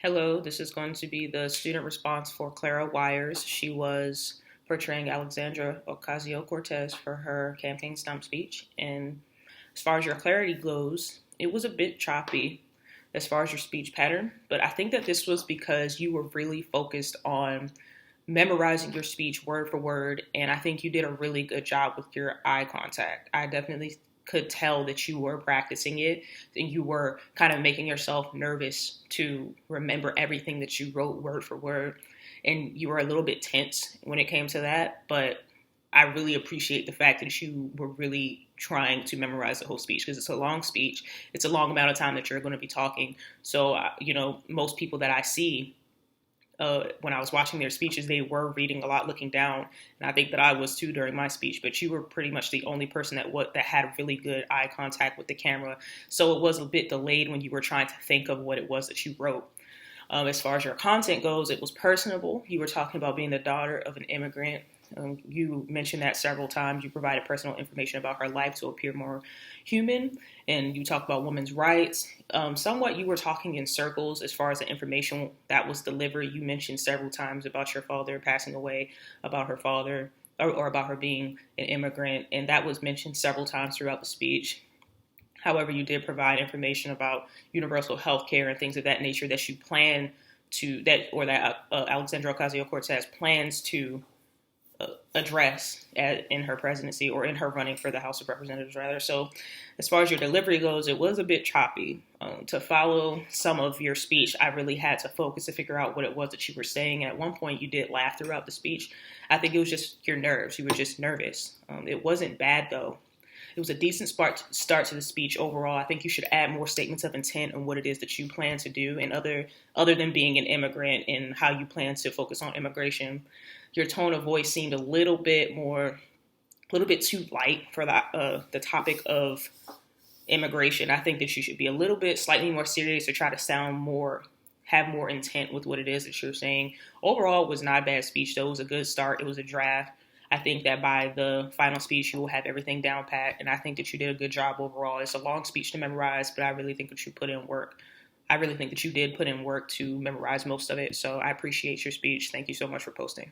Hello, this is going to be the student response for Clara Weyers. She was portraying Alexandra Ocasio Cortez for her campaign stump speech. And as far as your clarity goes, it was a bit choppy as far as your speech pattern, but I think that this was because you were really focused on memorizing your speech word for word, and I think you did a really good job with your eye contact. I definitely could tell that you were practicing it and you were kind of making yourself nervous to remember everything that you wrote word for word, and you were a little bit tense when it came to that. But I really appreciate the fact that you were really trying to memorize the whole speech, because it's a long speech. It's a long amount of time that you're going to be talking. So, most people that I see, when I was watching their speeches, they were reading a lot, looking down, and I think that I was too during my speech. But you were pretty much the only person that had really good eye contact with the camera, so it was a bit delayed when you were trying to think of what it was that you wrote. As far as your content goes, it was personable. You were talking about being the daughter of an immigrant. You mentioned that several times. You provided personal information about her life to appear more human, and you talked about women's rights. Somewhat, you were talking in circles as far as the information that was delivered. You mentioned several times about your father passing away, about her father, or about her being an immigrant, and that was mentioned several times throughout the speech. However, you did provide information about universal health care and things of that nature that you plan to, that Alexandra Ocasio-Cortez plans to address in her presidency, or in her running for the House of Representatives, rather. So as far as your delivery goes, it was a bit choppy. To follow some of your speech, I really had to focus to figure out what it was that you were saying. And at one point, you did laugh throughout the speech. I think it was just your nerves. You were just nervous. It wasn't bad, though. It was a decent start to the speech overall. I think you should add more statements of intent on what it is that you plan to do, and other than being an immigrant, and how you plan to focus on immigration. Your tone of voice seemed a little bit too light for the topic of immigration. I think that you should be a little bit slightly more serious, to try to have more intent with what it is that you're saying. Overall, it was not a bad speech, though. It was a good start. It was a draft. I think that by the final speech, you will have everything down pat, and I think that you did a good job overall. It's a long speech to memorize, but I really think that you put in work. I really think that you did put in work to memorize most of it, so I appreciate your speech. Thank you so much for posting.